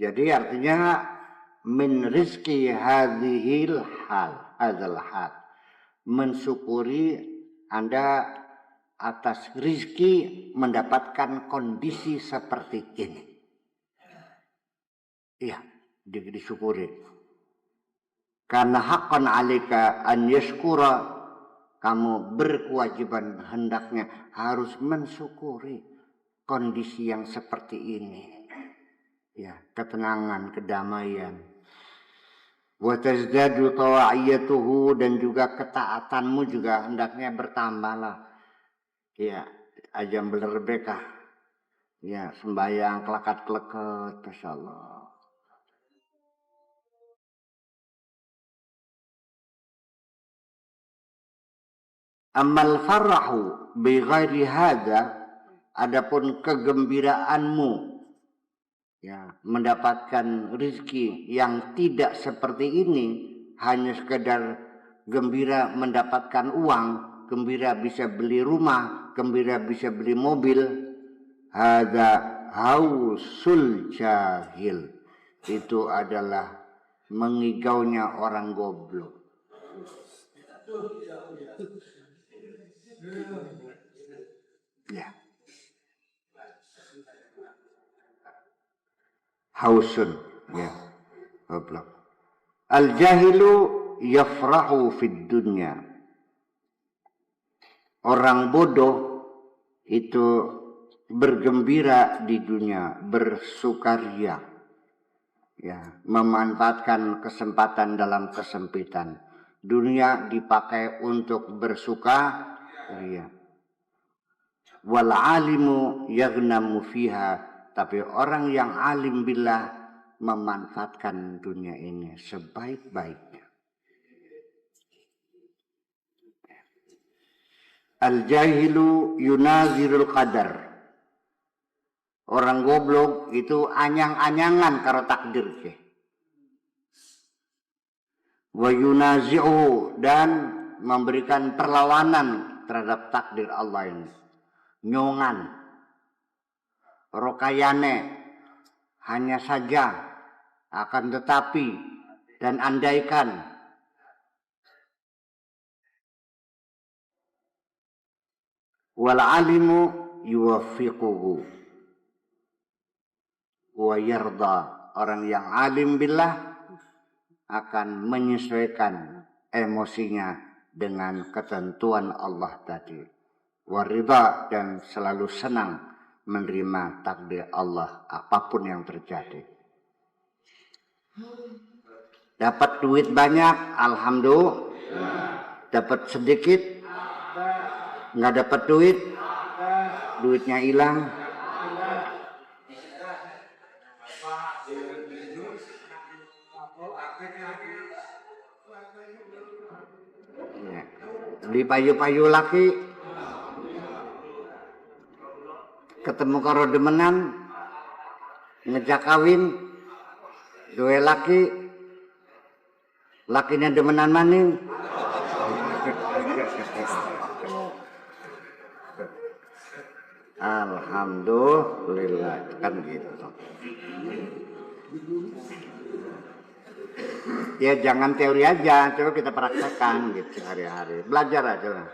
Jadi artinya min rizki hadzal hal. Mensyukuri Anda atas rizki mendapatkan kondisi seperti ini. Iya, disyukuri. Karena haqqan 'alaika an yashkura, kamu berkewajiban hendaknya harus mensyukuri kondisi yang seperti ini. Ya, ketenangan, kedamaian. Wa tazdadu tawa'iyatuhu, dan juga ketaatanmu juga hendaknya bertambahlah. Ya, ajam berbekah. Ya, sembahyang kelakat-kelekat, masyaallah. Amal farahu bi ghairi hadza, adapun kegembiraanmu ya mendapatkan rizki yang tidak seperti ini, hanya sekedar gembira mendapatkan uang, gembira bisa beli rumah, gembira bisa beli mobil, hadza hausul jahil, itu adalah mengigaunya orang goblok. Ya. Hausun, ya, goblok. Al jahilu yafrahu fid dunya. Orang bodoh itu bergembira di dunia, bersukaria, ya, memanfaatkan kesempatan dalam kesempitan. Dunia dipakai untuk bersukaria. Wal alimu yaghnamu fiha, tapi orang yang alim billah memanfaatkan dunia ini sebaik-baiknya. Al-jahilu yunazirul qadar. Orang goblok itu anyang-anyangan karo takdir ke. Wa yunazi'u, dan memberikan perlawanan terhadap takdir Allah ini. Nyongan, rokayane, hanya saja, akan tetapi, dan andaikan. Wal alimu yuwaffiquhu wa yarda, orang yang alim billah akan menyesuaikan emosinya dengan ketentuan Allah tadi. Warida, dan selalu senang menerima takdir Allah apapun yang terjadi. Dapat duit banyak, alhamdulillah. Dapat sedikit, nggak dapat duit, duitnya hilang. Ya. Beli payu-payu laki, ketemu karo demenan, ngejak kawin, dua laki, lakinya demenan maning. Alhamdulillah, kan gitu. Ya jangan teori aja, coba kita praktekkan gitu hari-hari. Belajar aja lah.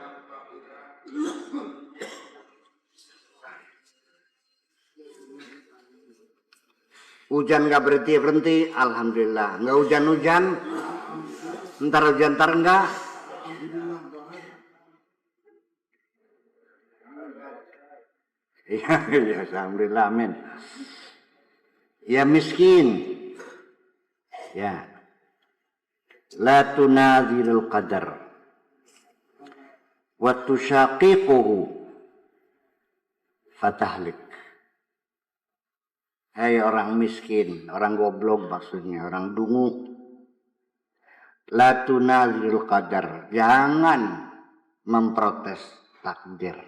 Hujan nggak berhenti, alhamdulillah. Nggak hujan-hujan, ntar hujan ntar enggak. Ya, alhamdulillah, amin. Ya miskin, ya. La tunazilul qadar wa tushaqiquhu fatahlik. Hai orang miskin, orang goblok maksudnya, orang dungu. La tunazilul qadar, jangan memprotes takdir.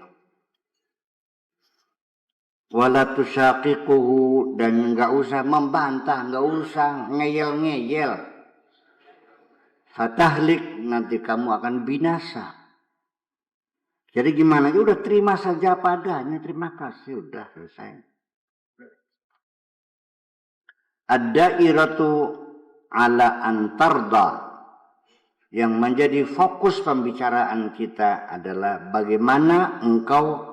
Wala tushaqiquhu, dan enggak usah membantah, enggak usah ngeyel-ngeyel. Fatahlik, nanti kamu akan binasa. Jadi gimana? Ya udah terima saja padanya, terima kasih, udah selesai. ad-dairatu ala antarda, yang menjadi fokus pembicaraan kita adalah bagaimana engkau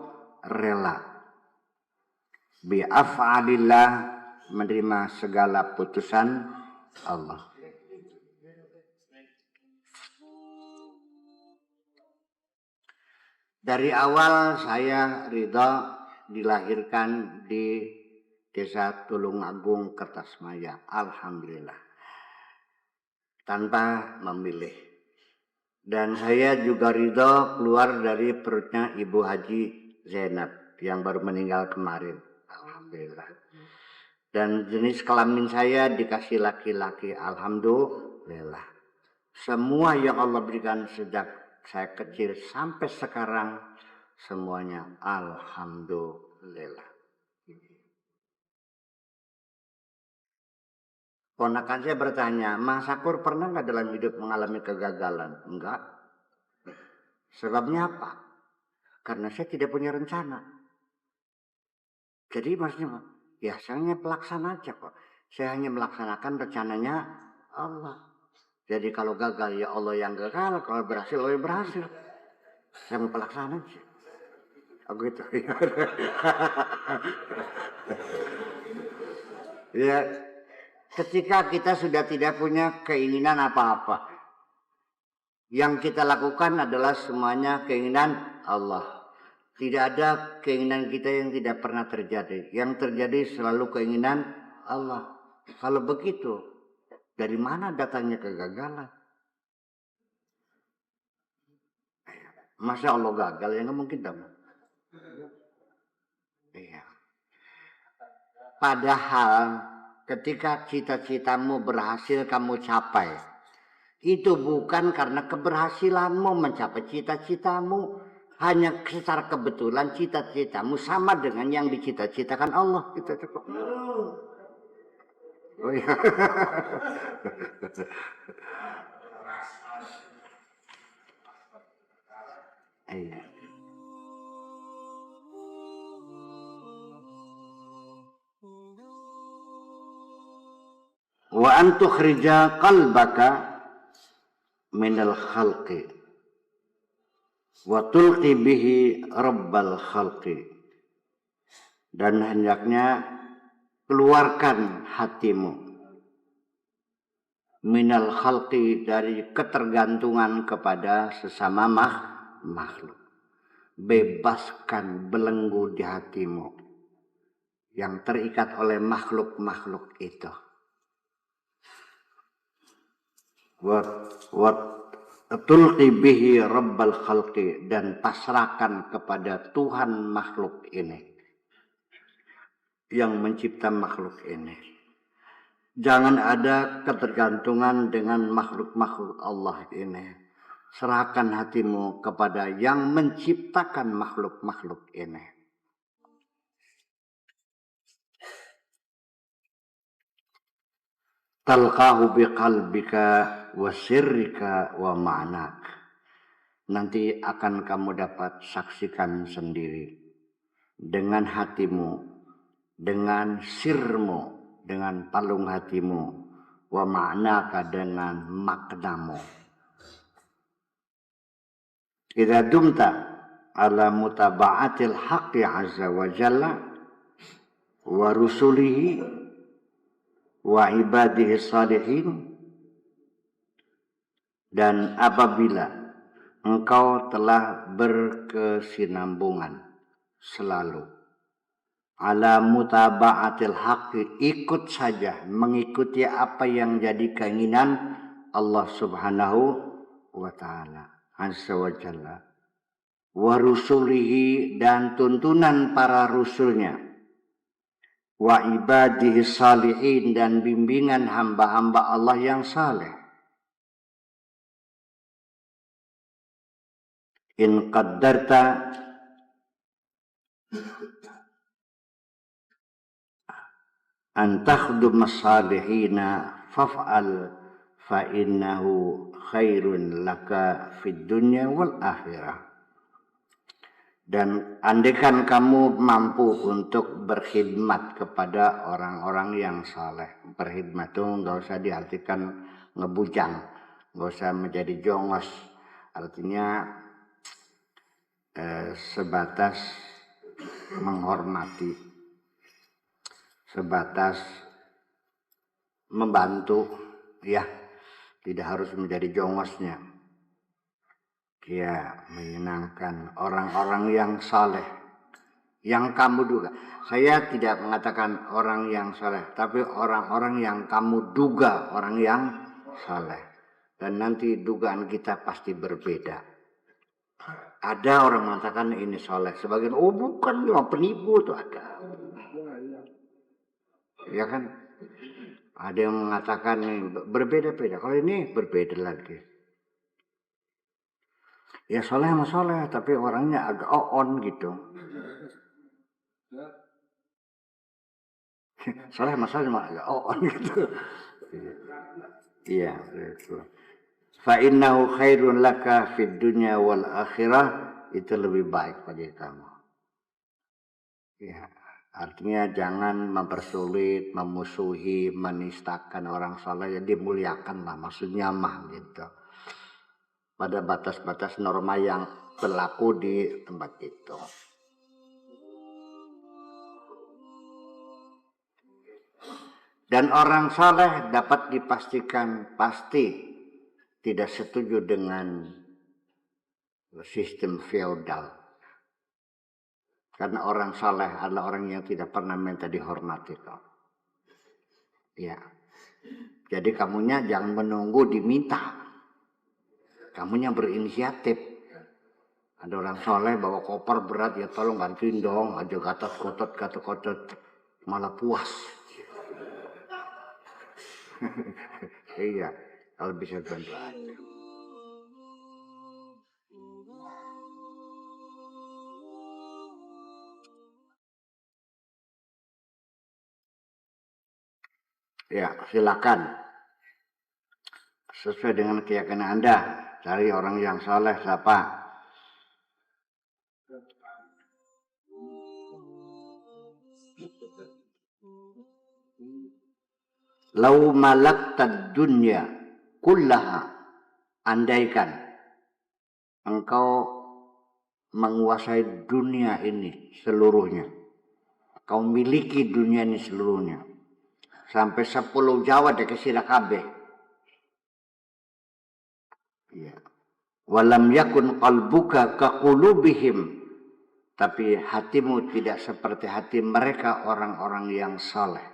rela bi'af'alillah, menerima segala putusan Allah. Dari awal saya ridha dilahirkan di Desa Tulungagung, Kertasmaya, alhamdulillah, tanpa memilih. Dan saya juga ridho keluar dari perutnya Ibu Haji Zainab yang baru meninggal kemarin, alhamdulillah. Dan jenis kelamin saya dikasih laki-laki, alhamdulillah. Semua yang Allah berikan sejak saya kecil sampai sekarang, semuanya alhamdulillah. Ponakan saya bertanya, Mas Sakur pernah nggak dalam hidup mengalami kegagalan? Enggak. Sebabnya apa? Karena saya tidak punya rencana. Jadi maksudnya, ya saya hanya pelaksana aja kok. Saya hanya melaksanakan rencananya Allah. Jadi kalau gagal ya Allah yang gagal, kalau berhasil Allah yang berhasil. Saya mau pelaksana aja. Oh gitu. Ya. Ketika kita sudah tidak punya keinginan apa-apa, yang kita lakukan adalah semuanya keinginan Allah. Tidak ada keinginan kita yang tidak pernah terjadi. Yang terjadi selalu keinginan Allah. Kalau begitu, dari mana datangnya kegagalan? Masa Allah gagal? Ya nggak mungkin dong. Iya. Padahal ketika cita-citamu berhasil kamu capai, itu bukan karena keberhasilanmu mencapai cita-citamu, hanya secara kebetulan cita-citamu sama dengan yang dicita-citakan Allah. Itu cukup. Oh iya. Iya. Wa an tukhrija qalbaka minal khalqi wa tulqi bihi rabbal khalqi, dan hendaknya keluarkan hatimu minal khalqi, dari ketergantungan kepada sesama makhluk. Bebaskan belenggu di hatimu yang terikat oleh makhluk-makhluk itu. Wat tulqi bihi rabbal khalqi, dan pasrahkan kepada Tuhan makhluk ini, yang mencipta makhluk ini. Jangan ada ketergantungan dengan makhluk-makhluk Allah ini. Serahkan hatimu kepada yang menciptakan makhluk-makhluk ini. Talqahu biqalbika wa sirrika wa ma'nak. Nanti akan kamu dapat saksikan sendiri dengan hatimu, dengan sirmu, dengan palung hatimu, wa ma'naka, dengan maknamu. Idza dumta ala mutaba'atil haqqi azza wa jalla wa rusulihi wa ibadihi salihin, dan apabila engkau telah berkesinambungan selalu ala mutaba'atil haqqi, ikut saja, mengikuti apa yang jadi keinginan Allah subhanahu wa ta'ala azza wa jalla, wa rusulihi, dan tuntunan para rusulnya, wa ibadihi salihin, dan bimbingan hamba-hamba Allah yang saleh. In qaddarta an takhdum as-salihina faf'al fa innahu khairun laka fid dunya wal akhirah. Dan andaikan kamu mampu untuk berkhidmat kepada orang-orang yang saleh. Berkhidmat itu nggak usah diartikan ngebujang, nggak usah menjadi jongos. Artinya sebatas menghormati, sebatas membantu, ya, tidak harus menjadi jongosnya. Ya, menyenangkan orang-orang yang saleh, yang kamu duga. Saya tidak mengatakan orang yang saleh, tapi orang-orang yang kamu duga orang yang saleh. Dan nanti dugaan kita pasti berbeda. Ada orang mengatakan ini saleh, sebagian oh bukan, cuma penipu tuh ada. Ya kan? Ada yang mengatakan berbeda-beda. Kalau ini berbeda lagi. Ya soleh sama soleh, tapi orangnya agak on gitu. Soleh sama soleh agak on gitu. Iya, betul. Fa innahu khairun laka fid dunya wal akhirah, itu lebih baik bagi kamu. Ya, artinya jangan mempersulit, memusuhi, menistakan orang soleh, ya dimuliakan lah, maksudnya mah gitu. Pada batas-batas norma yang berlaku di tempat itu. Dan orang saleh dapat dipastikan pasti tidak setuju dengan sistem feodal. Karena orang saleh adalah orang yang tidak pernah minta dihormati. Ya. Jadi kamunya jangan menunggu diminta. Kamunya berinisiatif. Ada orang soleh bawa koper berat, ya tolong bantuin dong. Aja gatot-kotot. Malah puas. Iya, kalau bisa bantu aja. Ya, silakan. Sesuai dengan keyakinan Anda, cari orang yang saleh siapa? Lau malaktad dunya kullaha, andaikan engkau menguasai dunia ini seluruhnya, kau miliki dunia ini seluruhnya, sampai 10 Jawa dek sira kabeh. Ya. Walam yakun qalbuka kaqulubihim, tapi hatimu tidak seperti hati mereka orang-orang yang saleh.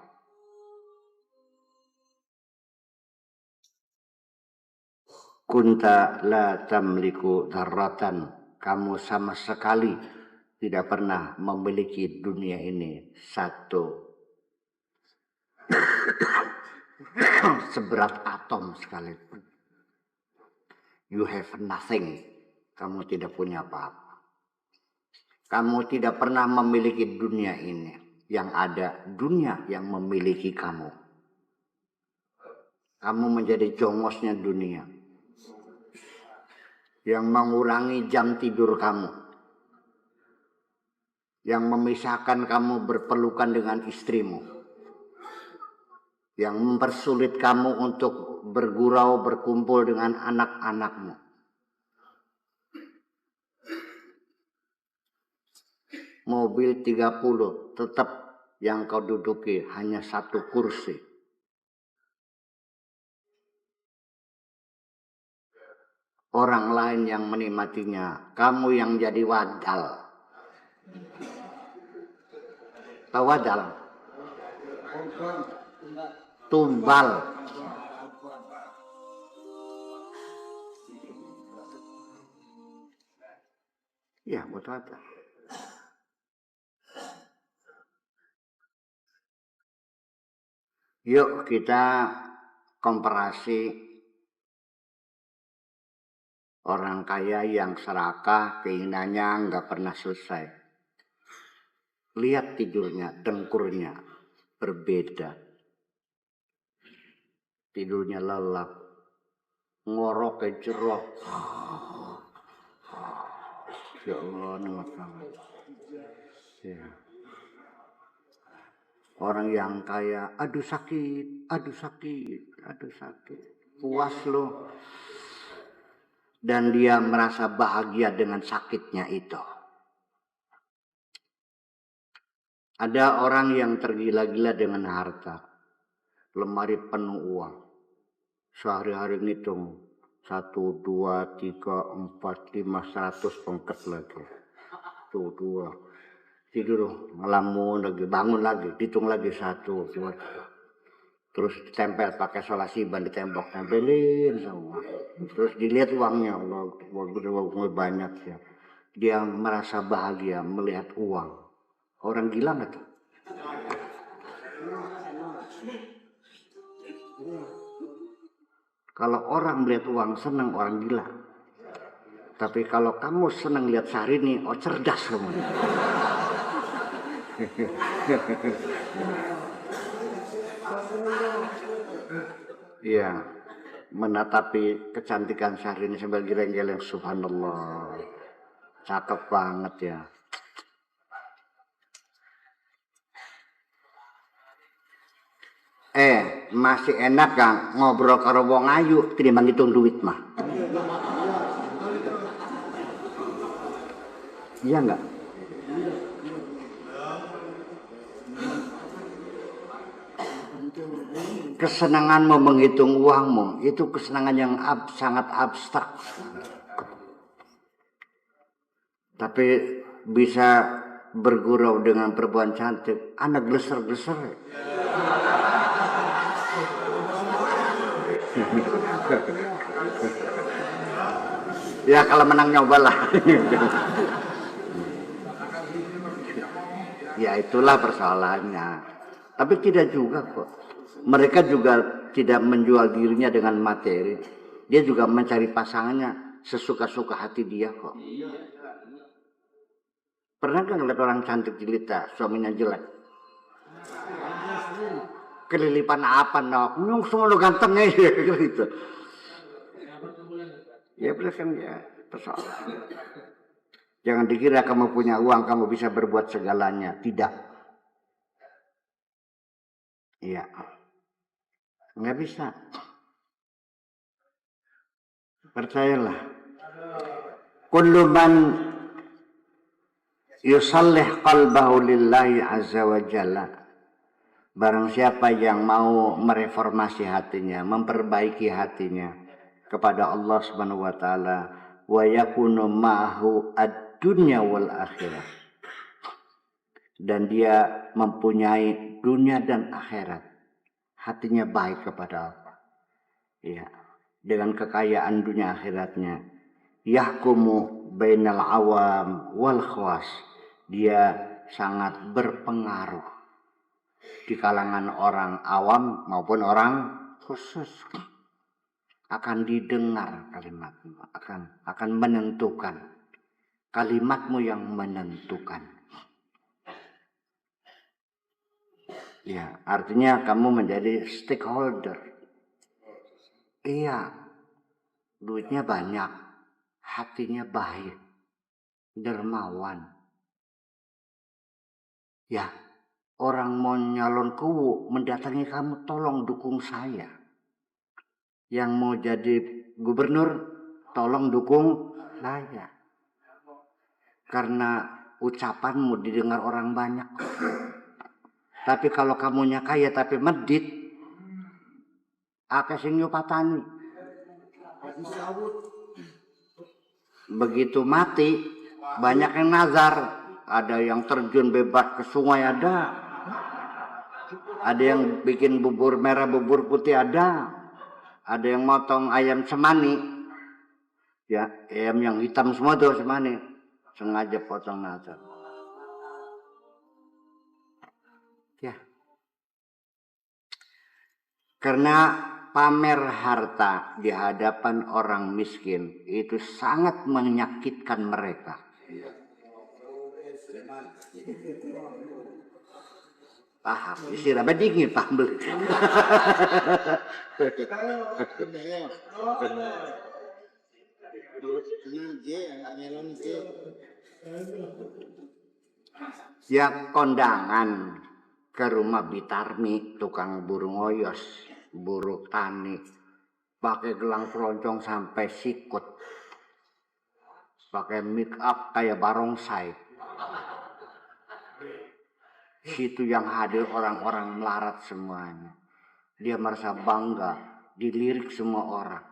Kunta la tamliku dzarratan, kamu sama sekali tidak pernah memiliki dunia ini satu seberat atom sekalipun. You have nothing, kamu tidak punya apa-apa. Kamu tidak pernah memiliki dunia ini, yang ada dunia yang memiliki kamu. Kamu menjadi jongosnya dunia, yang mengurangi jam tidur kamu, yang memisahkan kamu berpelukan dengan istrimu, yang mempersulit kamu untuk bergurau, berkumpul dengan anak-anakmu. Mobil 30, tetap yang kau duduki hanya satu kursi. Orang lain yang menikmatinya, kamu yang jadi wadal. Tahu wadal? Tumbal. Ya, betul ada. Yuk kita komparasi orang kaya yang serakah, keinginannya nggak pernah selesai. Lihat tidurnya, dengkurnya berbeda. Tidurnya lelap, ngorok ke jeroh. Ya Allah, nikmat banget. Ya. Orang yang kaya, aduh sakit, aduh sakit, aduh sakit. Puas loh. Dan dia merasa bahagia dengan sakitnya itu. Ada orang yang tergila-gila dengan harta. Lemari penuh uang. Sehari-hari ngitung. 1, 2, 3, 4, 5, 100 pengket lagi. 1, 2. Tidur, ngelamun lagi, bangun lagi, hitung lagi 1, 2, 3. Terus ditempel pakai solasi ban di tembok, tempelin semua. Terus dilihat uangnya, Allah, uang banyak ya. Dia merasa bahagia melihat uang. Orang gila nggak tuh? Kalau orang melihat uang senang, orang gila. Tapi kalau kamu senang lihat Syahrini, oh cerdas kamu. Iya, menatapi kecantikan Syahrini sambil geleng-geleng, subhanallah. Cakep banget ya. Masih enak kan ngobrol karo wong ayu tinimbang ngitung duit mah. Iya enggak? Kesenanganmu menghitung uangmu itu kesenangan yang sangat abstrak. Tapi bisa bergurau dengan perempuan cantik, anak gleser-gleser. Ya kalau menang nyobalah. Ya itulah persoalannya. Tapi tidak juga kok. Mereka juga tidak menjual dirinya dengan materi. Dia juga mencari pasangannya sesuka-suka hati dia kok. Pernah kan ngeliat orang cantik jelita, suaminya jelek? Kelilipan apa nok? Nyung semua lo ganteng aja gitu. Ya bener kan ya persoalan. Jangan dikira kamu punya uang kamu bisa berbuat segalanya. Tidak. Iya. Nggak bisa. Percayalah. Kullu man yusallih qalbahu lillahi azza wa jalla. Barang siapa yang mau mereformasi hatinya, memperbaiki hatinya kepada Allah Subhanahu wa taala, wa yakunu ma'hu ad-dunya wal akhirah. Dan dia mempunyai dunia dan akhirat. Hatinya baik kepada Allah. Ya, dengan kekayaan dunia akhiratnya. Yahkumu bainal awam wal khawas. Dia sangat berpengaruh di kalangan orang awam maupun orang khusus. Akan didengar kalimatmu, akan menentukan. Kalimatmu yang menentukan. Ya, artinya kamu menjadi stakeholder. Iya, duitnya banyak, hatinya baik, dermawan. Ya, orang mau nyalon kuwu mendatangi kamu, tolong dukung saya. Yang mau jadi gubernur, tolong dukung saya. Karena ucapanmu didengar orang banyak. Tapi kalau kamunya kaya tapi medit, akeh sing nyupatani. Begitu mati, banyak yang nazar. Ada yang terjun bebas ke sungai ada. Ada yang bikin bubur merah, bubur putih ada. Ada yang motong ayam semani. Ya, ayam yang hitam semua tuh semani. Sengaja potong nazar. Ya. Karena pamer harta di hadapan orang miskin itu sangat menyakitkan mereka. Paham, istirahat apa dingin paham beli. Ya kondangan ke rumah Bitarmi, tukang burung oyos, burung tani, pakai gelang keroncong sampai sikut, pakai make up kayak barongsai. Situ yang hadir orang-orang melarat semuanya. Dia merasa bangga, dilirik semua orang.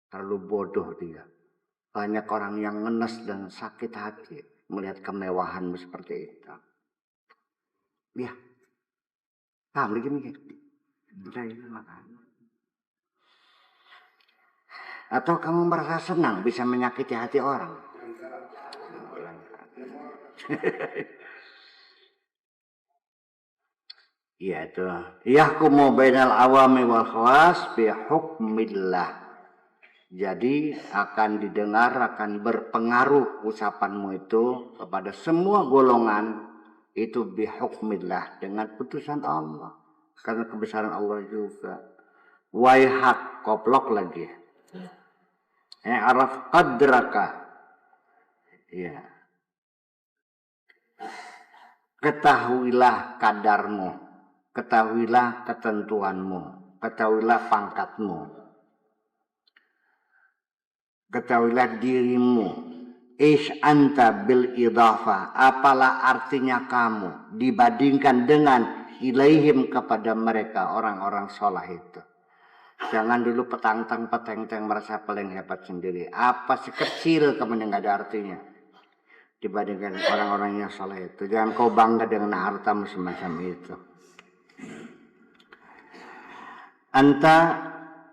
Terlalu bodoh dia. Banyak orang yang ngenes dan sakit hati melihat kemewahanmu seperti itu. Ya, paham begini. Atau kamu merasa senang bisa menyakiti hati orang? Ya itu. Yahkumu bainal awami wal khawas bi hukmillah. Jadi akan didengar, akan berpengaruh ucapanmu itu kepada semua golongan itu bi hukmillah, dengan putusan Allah. Karena kebesaran Allah juga. Waihak, koplok lagi. Araf qadraka. Ya. Ketahuilah kadarmu. Ketahuilah ketentuanmu. Ketahuilah pangkatmu. Ketahuilah dirimu. Ish anta bil idhafah. Apalah artinya kamu dibandingkan dengan ilaihim kepada mereka orang-orang soleh itu. Jangan dulu petang-peteng merasa paling hebat sendiri. Apa sih kecil kamu yang gak ada artinya dibandingkan orang-orang yang soleh itu. Jangan kau bangga dengan hartamu semacam itu. Anta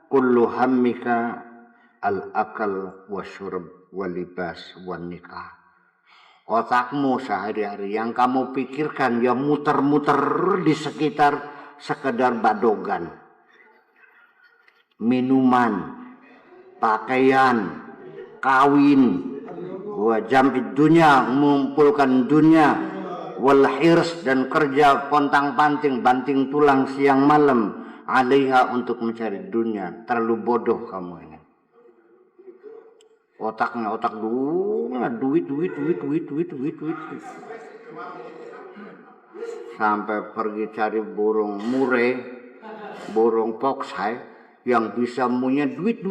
kullu hammika al-akal wa syurb wa libas wa nikah. Otakmu sehari-hari yang kamu pikirkan ya muter-muter di sekitar sekedar badogan, minuman, pakaian, kawin, wa jam'id dunya, mengumpulkan dunia, wal hirs, dan kerja pontang-panting, banting tulang siang malam, alaiha, untuk mencari dunia. Terlalu bodoh kamu ini. Otaknya otak duit. Sampai pergi cari burung murai, burung foxeye yang bisa punya duit.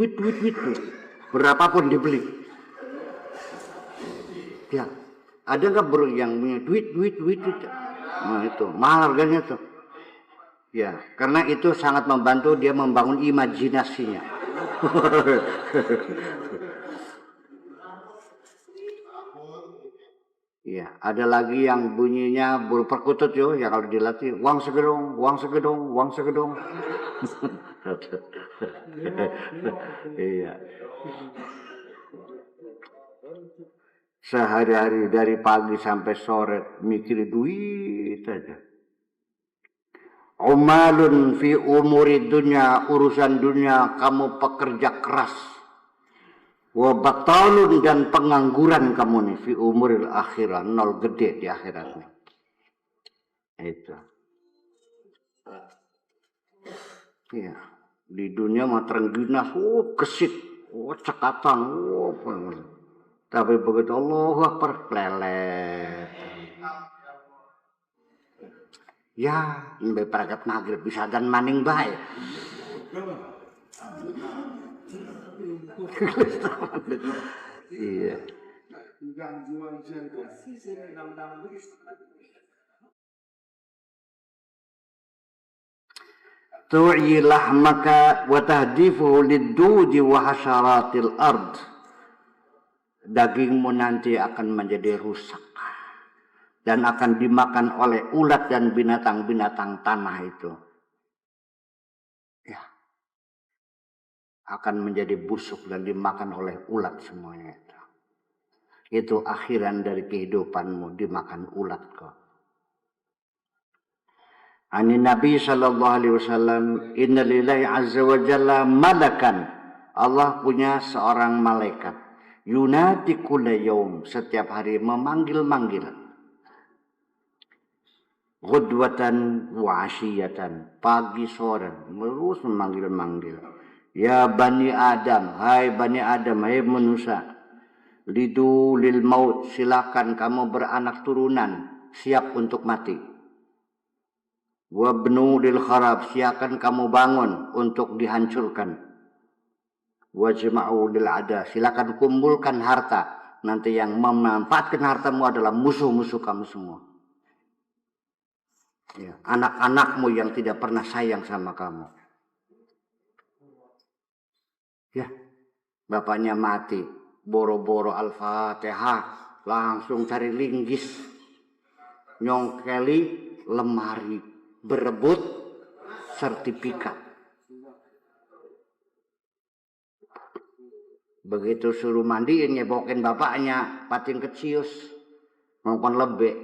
Berapapun dibeli. Ya, ada nggak burung yang punya duit? Nah itu mahal harganya tuh. Ya, karena itu sangat membantu dia membangun imajinasinya. Iya, ada lagi yang bunyinya burung perkutut yo, ya kalau dilatih uang segedong. Iya. Sehari-hari dari pagi sampai sore mikir duit aja. Umalun fi umuri dunya, urusan dunia kamu pekerja keras. Wa batalun, dan pengangguran kamu nih fi umuril akhirah, nol gede di akhirat nih. Itu. Iya, di dunia mah terengginas, gesit, cekatan, tapi begitu Allah Akbar lelet. Ya, lebih peragat maghrib bisa dan maning baik. Iya. Tu'ilah maka wa tahdifuhu lid-dudi wa hasyaratil ard. Dagingmu nanti akan menjadi rusak dan akan dimakan oleh ulat dan binatang-binatang tanah itu. Ya. Akan menjadi busuk dan dimakan oleh ulat semuanya itu. Itu akhiran dari kehidupanmu, dimakan ulat kok. Ani Nabi sallallahu alaihi wasallam, inna lillahi azza wa jalla malakan. Allah punya seorang malaikat. Yunati kulla yaum, setiap hari memanggil-manggil. Ghudwatan wa asyiyatan, pagi sore terus memanggil-manggil. Ya Bani Adam, hai Bani Adam, hai manusia. Lidu lil maut, silakan kamu beranak turunan, siap untuk mati. Wabnu lil kharab, silakan kamu bangun untuk dihancurkan. Wajma'u lil ada, silakan kumpulkan harta. Nanti yang memanfaatkan hartamu adalah musuh-musuh kamu semua. Ya, anak-anakmu yang tidak pernah sayang sama kamu. Ya, bapaknya mati, boro-boro Al-Fatihah, langsung cari linggis, nyongkeli lemari, berebut sertifikat. Begitu suruh mandiin, nyebokin bapaknya, pating kecius, ngomong lebih.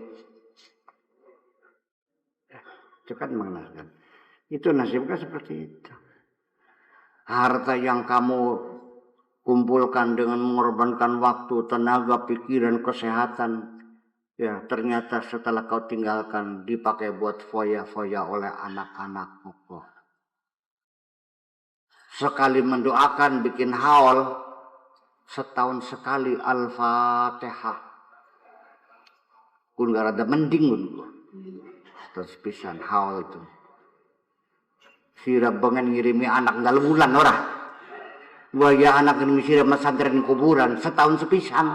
Itu kan mengenalkan. Itu nasibnya seperti itu. Harta yang kamu kumpulkan dengan mengorbankan waktu, tenaga, pikiran, kesehatan, ya ternyata setelah kau tinggalkan dipakai buat foya-foya oleh anak-anakmu. Sekali mendoakan, bikin haul, setahun sekali Al-Fatihah. Kun gak ada mending terus pisan haul itu. Sira bengen ngirimi anak dalam bulan ora. Waya anak ini sira masantren kuburan setahun sepisan.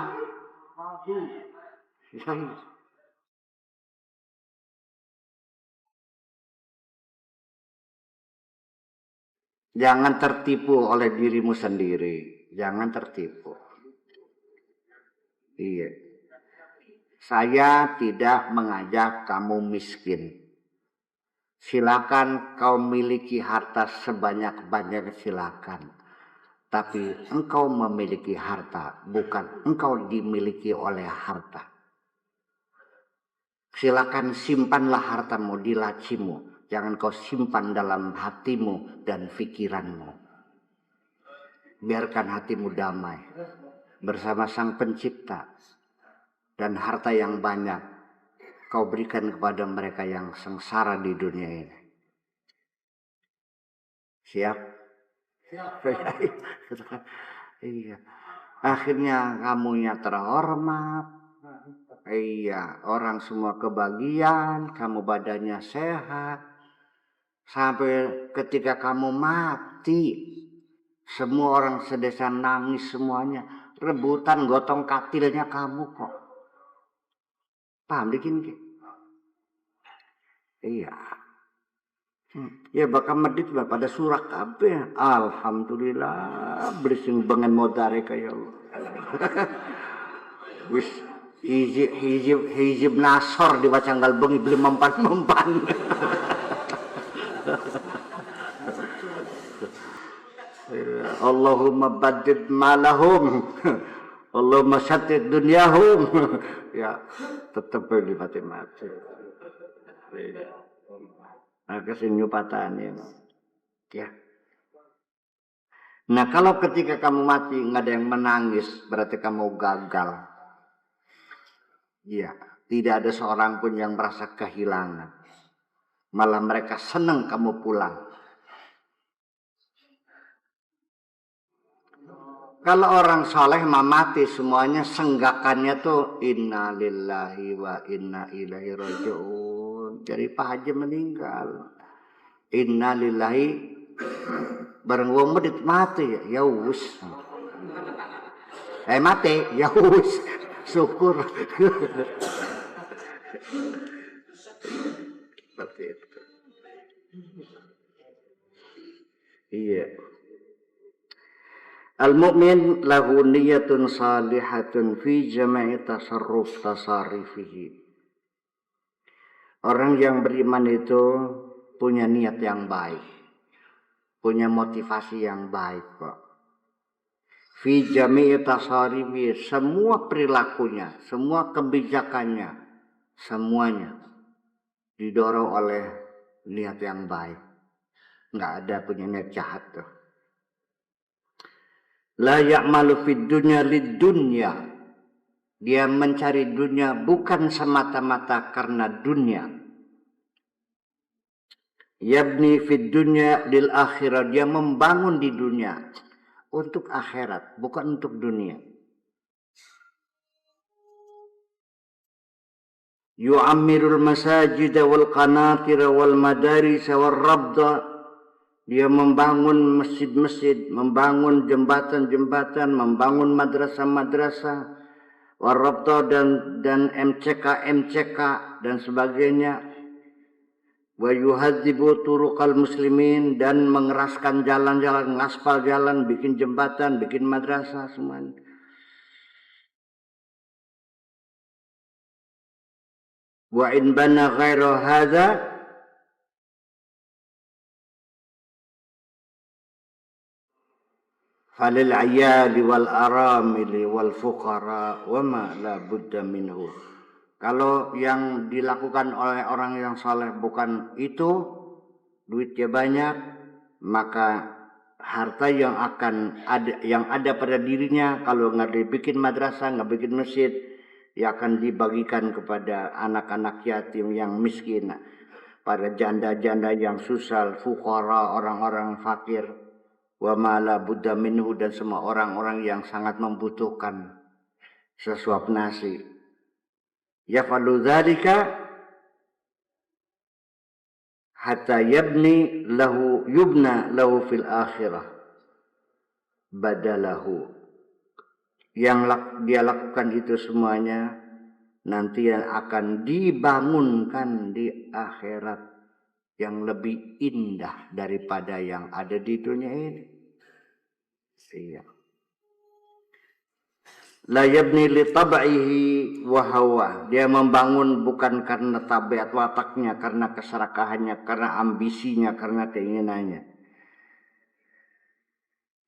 Jangan tertipu oleh dirimu sendiri. Jangan tertipu. Iya. Saya tidak mengajak kamu miskin. Silakan kau miliki harta sebanyak-banyaknya, silakan. Tapi engkau memiliki harta, bukan engkau dimiliki oleh harta. Silakan simpanlah hartamu di lacimu. Jangan kau simpan dalam hatimu dan pikiranmu. Biarkan hatimu damai bersama Sang Pencipta. Dan harta yang banyak kau berikan kepada mereka yang sengsara di dunia ini. Siap? Iya. Akhirnya kamunya terhormat. Iya, orang semua kebagian, kamu badannya sehat. Sampai ketika kamu mati, semua orang sedesa nangis semuanya. Rebutan gotong katilnya kamu kok. Paham bikin ke? Iya. Ya bakal medit pada surak kabeh. Alhamdulillah bersing bengen modare kaya Allah. Wis hijib nasor dibaca nggal bengi beli mempan-mempan. Allahumma badid malahum. Allahumma syatid dunyahum. Ya, tetap beli mati-mati. Kesenyu patahnya. Ya. Nah, kalau ketika kamu mati nggak ada yang menangis, berarti kamu gagal. Iya, tidak ada seorang pun yang merasa kehilangan. Malah mereka senang kamu pulang. Kalau orang soleh mati semuanya senggakannya tuh inna lillahi wa inna ilaihi raji'un. Jadi Pak Haji meninggal. Inna lillahi bareng wong medit mati ya wis. Mati ya wis. Syukur. Seperti itu. Iya. Al-mu'min lahu niyatun salihatun fi jama'i tasarifihi. Orang yang beriman itu punya niat yang baik. Punya motivasi yang baik kok. Fi jami'i tasarifihi, semua perilakunya, semua kebijakannya, semuanya didorong oleh niat yang baik. Nggak ada punya niat jahat tuh. La ya'malu fid dunya lid dunya. Dia mencari dunia bukan semata-mata karena dunia. Yabni fid dunya lil akhirah. Dia membangun di dunia untuk akhirat, bukan untuk dunia. yu'ammirul masajid wal qanatir wal madaris wal rabda. Dia membangun masjid-masjid, membangun jembatan-jembatan, membangun madrasah-madrasah, warabta dan MCK dan sebagainya. Wa yuhadzibu turuqal muslimin, dan mengeraskan jalan-jalan, ngaspal jalan, bikin jembatan, bikin madrasah semuanya. Wa in bana ghairu hadza falil ayali wal aramili wal fuqara wa ma la budda minhu. Kalau yang dilakukan oleh orang yang saleh bukan itu, duitnya banyak, maka harta yang ada pada dirinya, kalau nggak dibikin madrasah, nggak bikin masjid, ya akan dibagikan kepada anak-anak yatim yang miskin, pada janda-janda yang susah, fuqara, orang-orang fakir, wa mala buddha minhu, dan semua orang-orang yang sangat membutuhkan sesuap nasi. Yafalu dzalika hatta yubna lahu fil akhirah badalahu. Yang dia lakukan itu semuanya nanti yang akan dibangunkan di akhirat yang lebih indah daripada yang ada di dunia ini. Iya. La yabni li tab'ihi wa hawa. Dia membangun bukan karena tabiat wataknya, karena keserakahannya, karena ambisinya, karena keinginannya.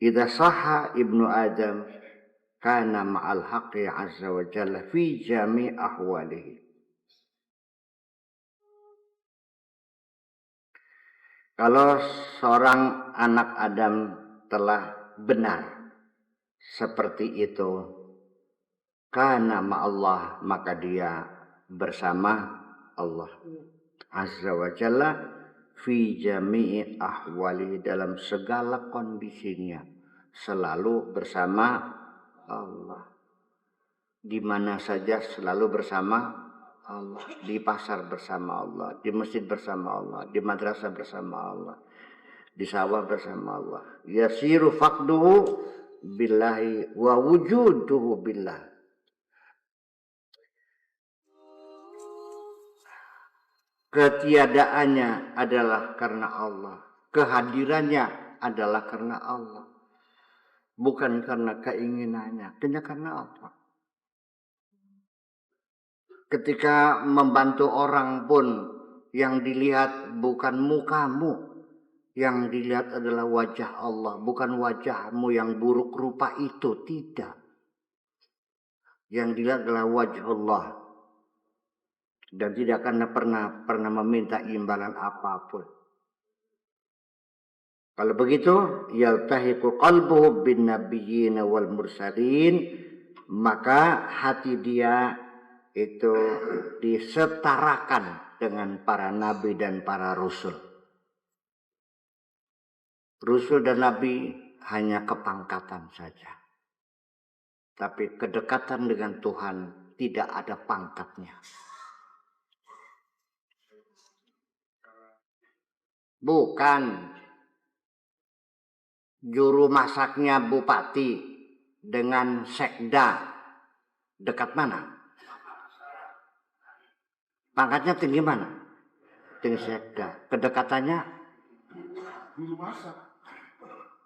Idza sahha ibnu Adam kana ma'al haqqi azza wa jalla fi jami' ahwalihi. Kalau seorang anak Adam telah benar seperti itu, kana ma'allah, maka dia bersama Allah azza wa jalla fi jami'i ahwali, dalam segala kondisinya selalu bersama Allah. Di mana saja selalu bersama Allah, di pasar bersama Allah, di masjid bersama Allah, di madrasah bersama Allah, di sawah bersama Allah. Yasiru faqduhu billahi wa wujuduhu billah. Ketiadaannya adalah karena Allah, kehadirannya adalah karena Allah, bukan karena keinginannya, hanya karena Allah. Ketika membantu orang pun, yang dilihat bukan mukamu, yang dilihat adalah wajah Allah, bukan wajahmu yang buruk rupa itu, tidak. Yang dilihat adalah wajah Allah, dan tidak akan pernah meminta imbalan apapun. Kalau begitu, yaltahiqu qalbuhu bin nabiyyin wal mursalin, maka hati dia itu disetarakan dengan para nabi dan para rasul. Rasul dan nabi hanya kepangkatan saja. Tapi kedekatan dengan Tuhan tidak ada pangkatnya. Bukan juru masaknya bupati dengan sekda dekat mana? Pangkatnya tinggi mana? Tinggi sekda. Kedekatannya juru masak.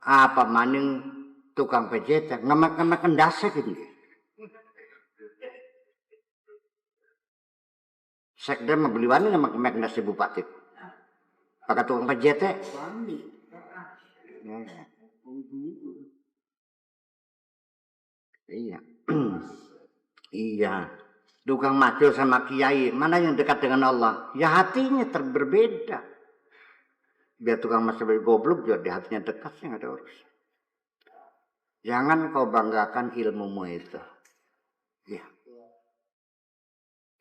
Apa maning tukang PJT ngemek-ngemek endasnya gitu. Sekda membeli wani ngemek-ngemek endasnya bupati. Pakai tukang PJT. Iya. Iya. Tukang macul sama kiai, mana yang dekat dengan Allah? Ya hatinya berbeda. Biar tukang macul goblok juga di hatinya dekat, sih nggak ada urusan. Jangan kau banggakan ilmumu itu. Ya.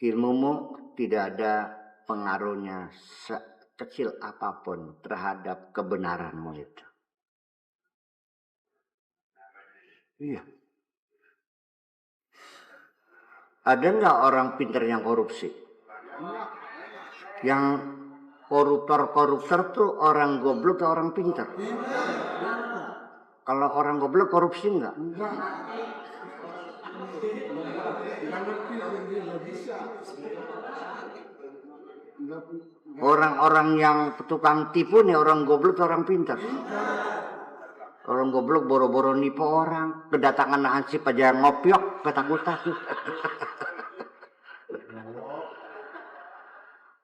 Ilmumu tidak ada pengaruhnya sekecil apapun terhadap kebenaranmu itu. Iya. Ada nggak orang pintar yang korupsi? Yang koruptor tuh orang goblok atau orang pintar? Kalau orang goblok korupsi enggak? Orang-orang yang tukang tipu nih orang goblok atau orang pintar? Orang goblok boro-boro nipu orang, kedatangan hansip aja ngopiok, ketakut-takut.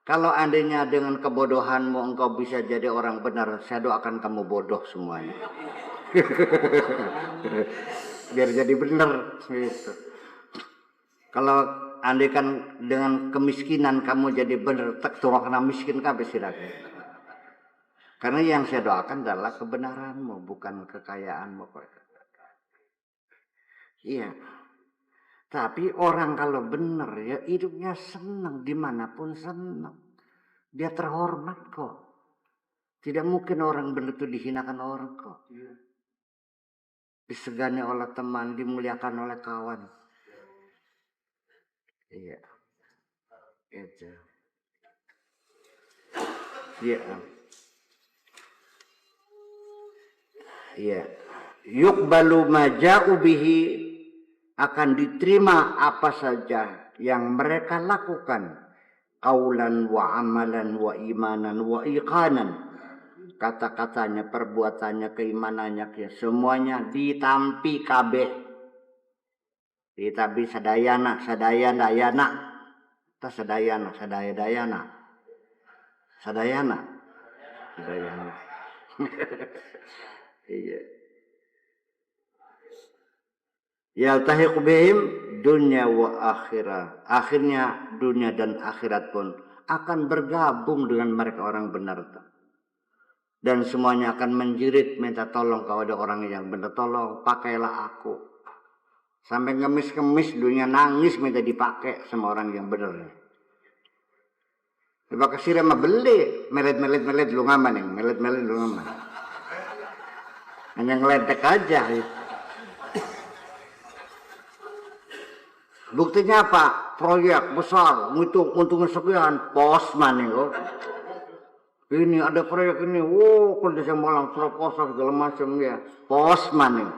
Kalau andainya dengan kebodohanmu engkau bisa jadi orang benar, saya doakan kamu bodoh semuanya. Biar jadi benar gitu. Kalau andaikan dengan kemiskinan kamu jadi benar, tak cuma kena miskin kabeh sirake. Karena yang saya doakan adalah kebenaranmu, bukan kekayaanmu. Iya. Tapi orang kalau benar ya hidupnya senang, dimanapun senang. Dia terhormat kok. Tidak mungkin orang benar itu dihinakan orang kok. Disegani oleh teman, dimuliakan oleh kawan. Iya. Itu. Iya. Iya. Yuqbalu ma ja'u bihi, akan diterima apa saja yang mereka lakukan, qaulan wa amalan wa imanan wa iqanan, kata-katanya, perbuatannya, keimanannya, semuanya ditampi kabeh, ditampi sadayana iya. Yaltahiqu bihim dunya wa akhirah. Akhirnya dunia dan akhirat pun akan bergabung dengan mereka orang benar. Dan semuanya akan menjerit minta tolong kepada orang yang benar. Tolong pakailah aku. Sampai ngemis-ngemis dunia nangis minta dipakai sama orang yang benar. Coba kesir sama beli. Melet lu ngaman nih. Melet lu ngaman. Hanya ngeledek aja. Buktinya apa? Proyek besar, untungnya sekian, posman nih kok. Ini ada proyek ini, kondisi malam proposal segala macam ya, posman nih.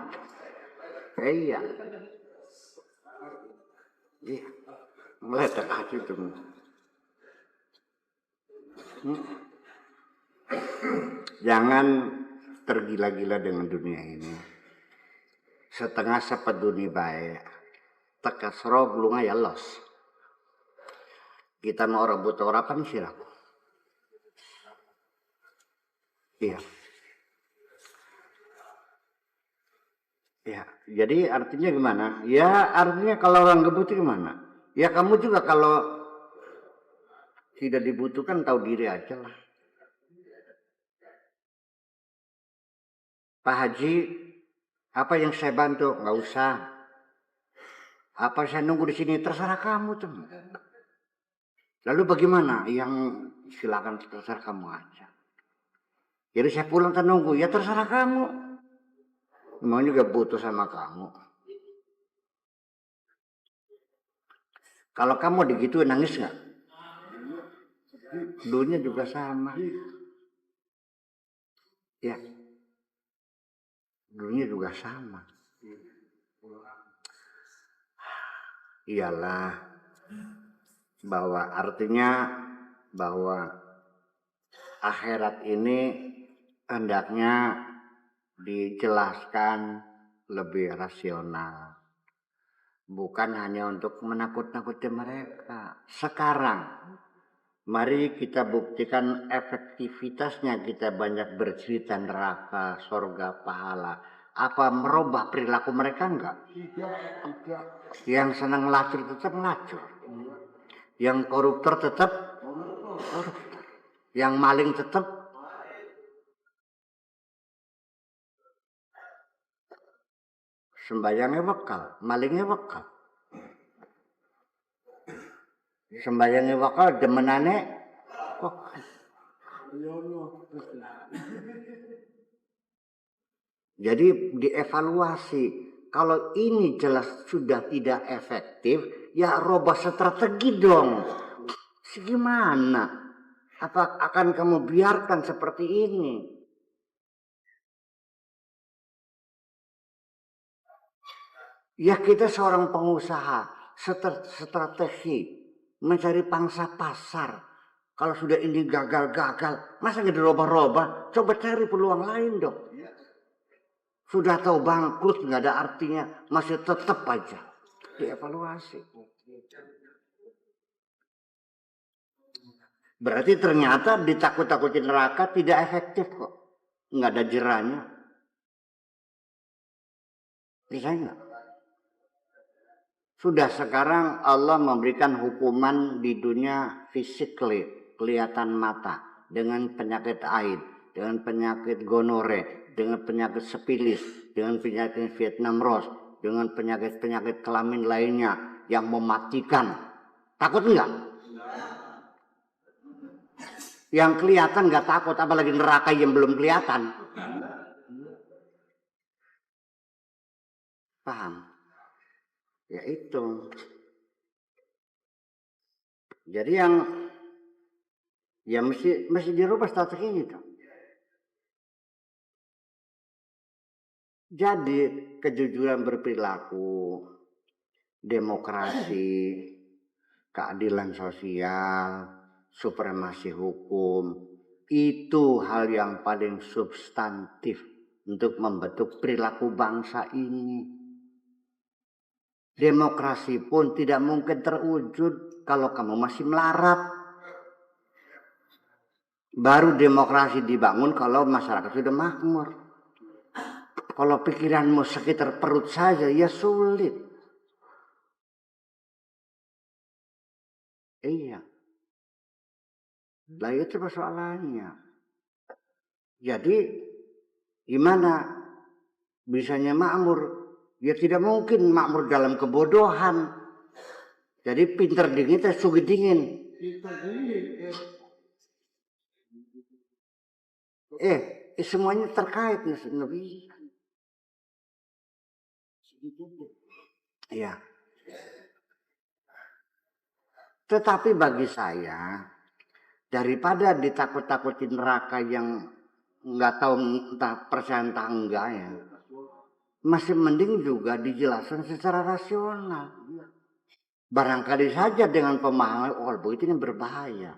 Iya. Iya. Meledak aja itu. Jangan tergila-gila dengan dunia ini. Setengah sepeduni baik. Tekasro belum ya los. Kita mau rebut orang sih lah. Iya. Ya, jadi artinya gimana? Ya artinya kalau orang ngebut gimana? Ya kamu juga kalau tidak dibutuhkan tahu diri aja lah. Pak Haji, apa yang saya bantu? Nggak usah. Apa saya nunggu di sini? Terserah kamu tuh. Lalu bagaimana? Yang silakan terserah kamu aja. Jadi saya pulang dan nunggu. Ya terserah kamu. Mau juga butuh sama kamu. Kalau kamu digituin nangis nggak? Dunia juga sama. Ya. Dunia juga sama. Iyalah bahwa artinya bahwa akhirat ini hendaknya dijelaskan lebih rasional, bukan hanya untuk menakut-nakuti mereka. Sekarang mari kita buktikan efektivitasnya, kita banyak bercerita neraka, surga, pahala. Apa merubah perilaku mereka enggak? Yang senang ngelacur tetap ngelacur. Yang koruptor tetap koruptor. Yang maling tetap sembayangnya bekal, malingnya bekal. Sembayangnya bekal, demenane bekal. Jadi dievaluasi. Kalau ini jelas sudah tidak efektif, ya robah strategi dong. Gimana? Apa akan kamu biarkan seperti ini? Ya kita seorang pengusaha, strategi, mencari pangsa pasar. Kalau sudah ini gagal, masa nggak dirubah-rubah? Coba cari peluang lain dong. Sudah tahu bangkrut nggak ada artinya, masih tetap aja dievaluasi. Berarti ternyata ditakut-takutin neraka tidak efektif kok, nggak ada jerahnya. Bisa nggak? Sudah sekarang Allah memberikan hukuman di dunia physically, kelihatan mata, dengan penyakit AIDS, dengan penyakit gonore, dengan penyakit sifilis, dengan penyakit Vietnam Rose, dengan penyakit-penyakit kelamin lainnya yang mematikan. Takut enggak? Yang kelihatan enggak takut, apalagi neraka yang belum kelihatan. Paham? Ya itu. Jadi yang ya mesti dirubah strategi itu. Jadi kejujuran berperilaku, demokrasi, keadilan sosial, supremasi hukum, itu hal yang paling substantif untuk membentuk perilaku bangsa ini. Demokrasi pun tidak mungkin terwujud kalau kamu masih melarat. Baru demokrasi dibangun kalau masyarakat sudah makmur. Kalau pikiranmu sekitar perut saja, ya sulit. Iya. Lah itu persoalannya. Jadi gimana bisanya makmur? Ya tidak mungkin makmur dalam kebodohan. Jadi pinter dingin teh sugi dingin. Semuanya terkait Nabi. Ya. Tetapi bagi saya, daripada ditakut-takutin neraka yang nggak tahu entah percaya entah enggak ya, masih mending juga dijelaskan secara rasional. Barangkali saja dengan pemahaman, begitu ini berbahaya.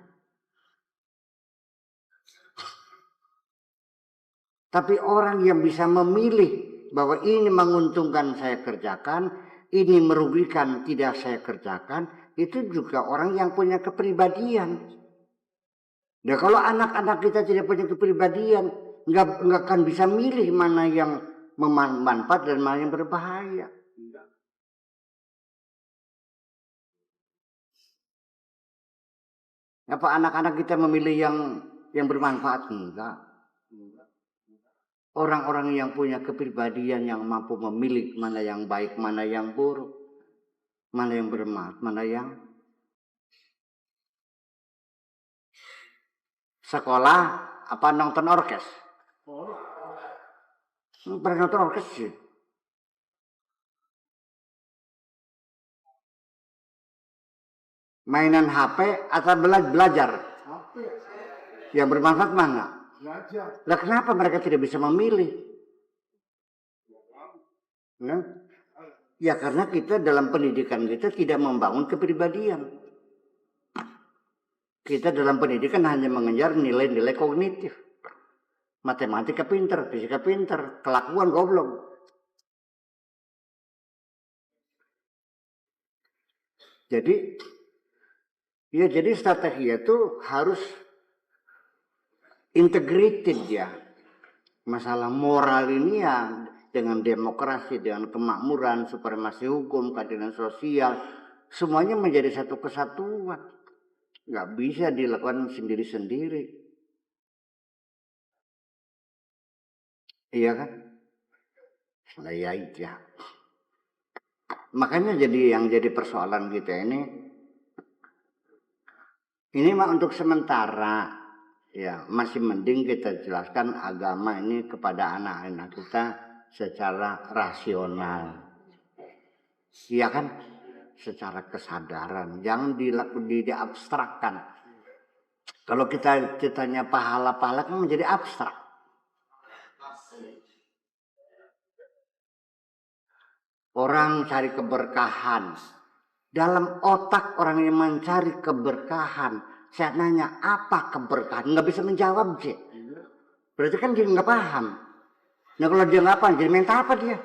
Tapi orang yang bisa memilih bahwa ini menguntungkan saya kerjakan, ini merugikan tidak saya kerjakan, itu juga orang yang punya kepribadian. Nah kalau anak-anak kita tidak punya kepribadian, nggak akan bisa milih mana yang bermanfaat dan mana yang berbahaya. Apa anak-anak kita memilih yang bermanfaat? Enggak. Orang-orang yang punya kepribadian yang mampu memilih mana yang baik, mana yang buruk, mana yang bermanfaat, mana yang sekolah apa nonton orkes? Pernah nonton orkes sih. Mainan HP atau belajar? Yang bermanfaat mana? Lah kenapa mereka tidak bisa memilih? Nah, ya karena kita dalam pendidikan kita tidak membangun kepribadian. Kita dalam pendidikan hanya mengejar nilai-nilai kognitif. Matematika pinter, fisika pinter, kelakuan goblok. Jadi strategi itu harus integrated ya. Masalah moral ini ya dengan demokrasi, dengan kemakmuran, supremasi hukum, keadilan sosial, semuanya menjadi satu kesatuan. Nggak bisa dilakukan sendiri-sendiri. Iya kan? Nah ya itu ya. Makanya yang jadi persoalan kita ini mah untuk sementara ya masih mending kita jelaskan agama ini kepada anak-anak kita secara rasional. Iya kan? secara kesadaran, jangan diabstrakkan. Kalau kita ceritanya pahala-pahala kan menjadi abstrak. Orang cari keberkahan. Dalam otak orang yang mencari keberkahan, saya nanya apa keberkahan, nggak bisa menjawab sih. Berarti kan dia nggak paham. Nah kalau dia nggak paham, jadi minta apa dia?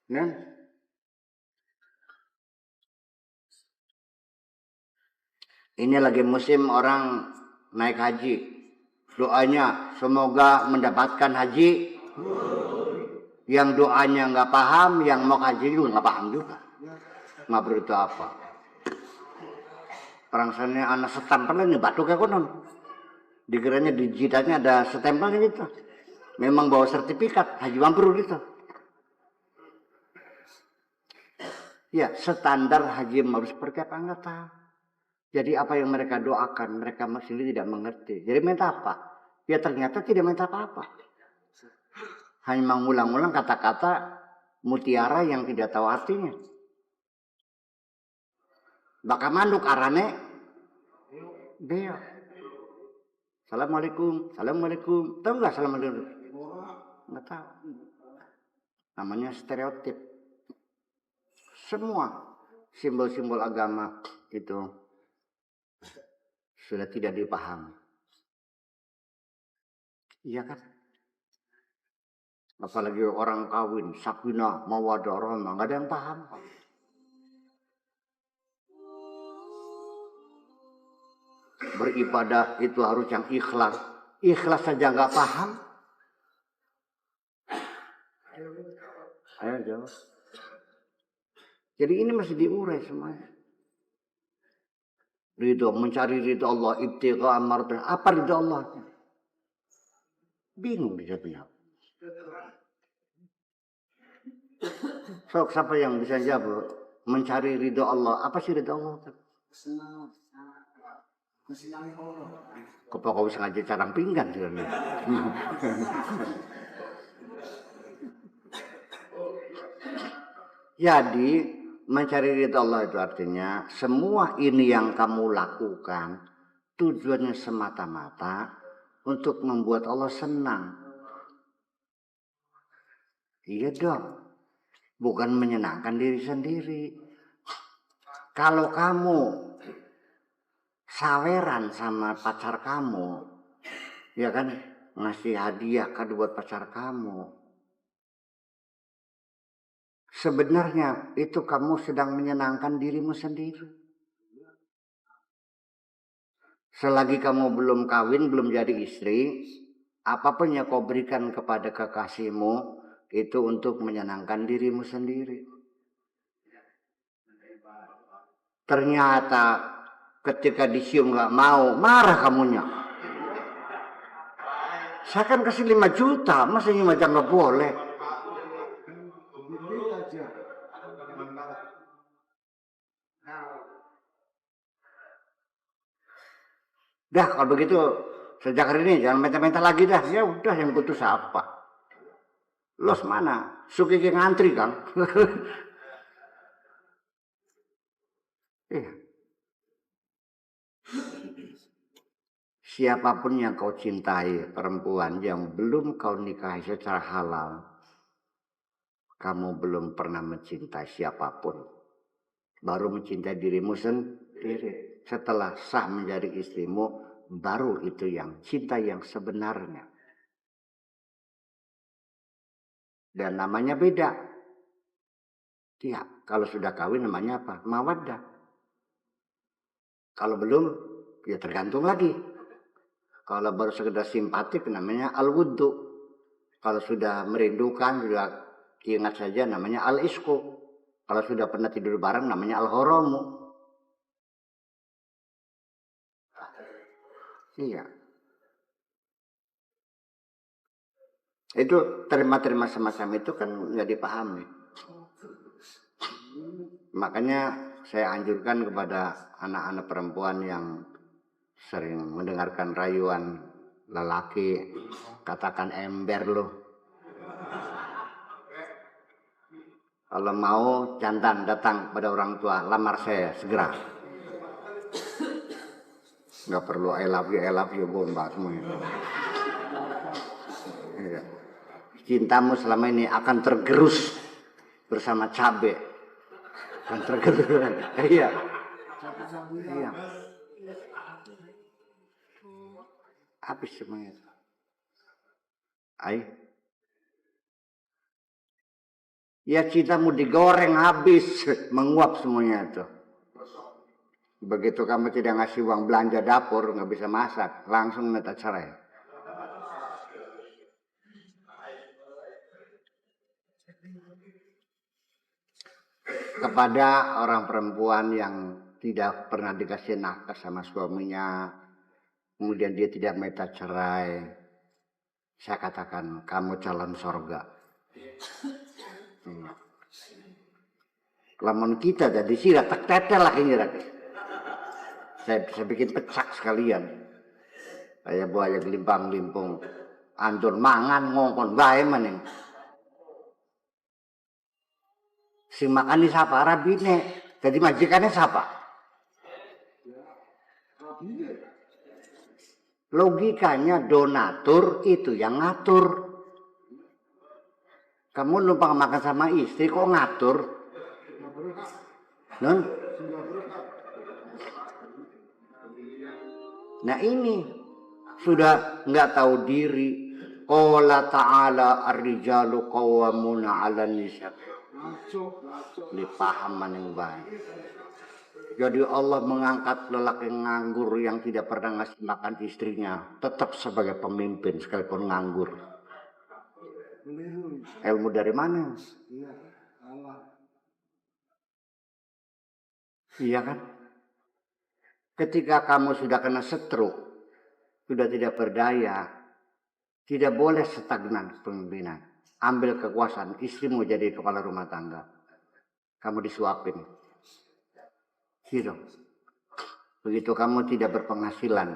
Nah, ini lagi musim orang naik haji. Doanya semoga mendapatkan haji. Yang doanya nggak paham, yang mau haji juga nggak paham juga. Nggak beritu apa. Orang sana anak stempelnya nih batu kayak konon. Dikiranya di jidatnya ada stempelnya gitu. Memang bawa sertifikat haji mabrur gitu. Ya standar haji mabrur seperti apa nggak tahu. Jadi apa yang mereka doakan mereka sendiri tidak mengerti. Jadi minta apa? Ya ternyata tidak minta apa-apa. Hanya mengulang-ulang kata-kata mutiara yang tidak tahu artinya. Baka manduk arane beo. Assalamualaikum, assalamualaikum. Tahu nggak assalamualaikum? Nggak tahu. Namanya stereotip. Semua simbol-simbol agama itu sudah tidak dipahami. Iya kan? Apalagi orang kawin, sakinah, mawaddah, rahmah, nggak ada yang paham. Beribadah itu harus yang ikhlas. Ikhlas saja nggak paham. Ayo jawab. Jadi ini masih diurai semuanya. Ridho, mencari ridho Allah, ibtigha mardah. Apa ridho Allah? Bingung dia bilang. So, siapa yang bisa jawab? Mencari ridho Allah. Apa sih ridho Allah? Kok kau bisa ngaji carang pinggan sih? Jadi mencari ridho Allah itu artinya semua ini yang kamu lakukan tujuannya semata-mata untuk membuat Allah senang. Iya dong, bukan menyenangkan diri sendiri. Kalau kamu saweran sama pacar kamu, ya kan ngasih hadiah kado buat pacar kamu. Sebenarnya itu kamu sedang menyenangkan dirimu sendiri. Selagi kamu belum kawin, belum jadi istri, apapun yang kau berikan kepada kekasihmu itu untuk menyenangkan dirimu sendiri. Ternyata ketika disium nggak mau, marah kamunya. Saya kan kasih 5 juta, masa 5 juta nggak boleh? Dah kalau begitu sejak hari ini jangan minta-minta lagi dah. Ya udah yang putus apa? Los mana? Suki ngantri kan? Siapapun yang kau cintai, perempuan yang belum kau nikahi secara halal, kamu belum pernah mencintai siapapun. Baru mencintai dirimu sendiri. Setelah sah menjadi istrimu, baru itu yang cinta yang sebenarnya. Dan namanya beda. Ya, kalau sudah kawin namanya apa? Mawaddah. Kalau belum, ya tergantung lagi. Kalau baru sekedar simpatik namanya al-wuddu. Kalau sudah merindukan, sudah ingat saja namanya al-isku. Kalau sudah pernah tidur bareng namanya al-horomu. Iya. Itu terima-terima semacam itu kan nggak dipahami. Makanya saya anjurkan kepada anak-anak perempuan yang sering mendengarkan rayuan lelaki, katakan ember loh. Kalau mau jantan datang pada orang tua, lamar saya segera. Nggak perlu I love you, bomba semuanya. Iya. Cintamu selama ini akan tergerus bersama cabai. Akan tergerus. Iya. Iya. Habis semuanya. Ay. Ya cintamu digoreng habis, menguap semuanya itu. Begitu kamu tidak ngasih uang belanja dapur, nggak bisa masak, langsung minta cerai. Kepada orang perempuan yang tidak pernah dikasih nafkah sama suaminya, kemudian dia tidak minta cerai, saya katakan kamu calon sorga. Lamun kita jadi sila tak tetel lagi nyirak. Saya bikin pecak sekalian. Saya buaya gelimpang-limpung. Antur mangan ngongkon bae maning. Si makan di siapa? Rabine. Jadi majikannya siapa? Logikanya donatur itu yang ngatur. Kamu numpang makan sama istri kok ngatur? Non? Nah ini sudah nggak tahu diri. Qala ta'ala ar-rijalu qawwamuna 'alan nisa. Dipahaman yang baik. Jadi Allah mengangkat lelaki nganggur yang tidak pernah ngasih makan istrinya tetap sebagai pemimpin sekalipun nganggur. Ilmu dari mana? Iya kan? Ketika kamu sudah kena stroke, sudah tidak berdaya, tidak boleh stagnan pemimpinan. Ambil kekuasaan, istrimu jadi kepala rumah tangga. Kamu disuapin. Gitu. Begitu kamu tidak berpenghasilan,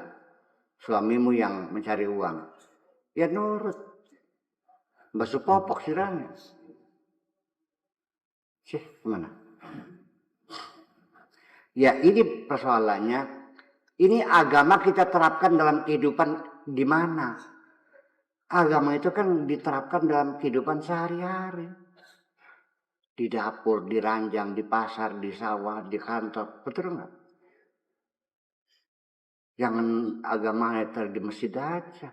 suamimu yang mencari uang, ya nurut. Basuh popok siranya. Gimana? Ya ini persoalannya. Ini agama kita terapkan dalam kehidupan di mana? Agama itu kan diterapkan dalam kehidupan sehari-hari. Di dapur, di ranjang, di pasar, di sawah, di kantor. Betul nggak? Jangan agama di masjid aja.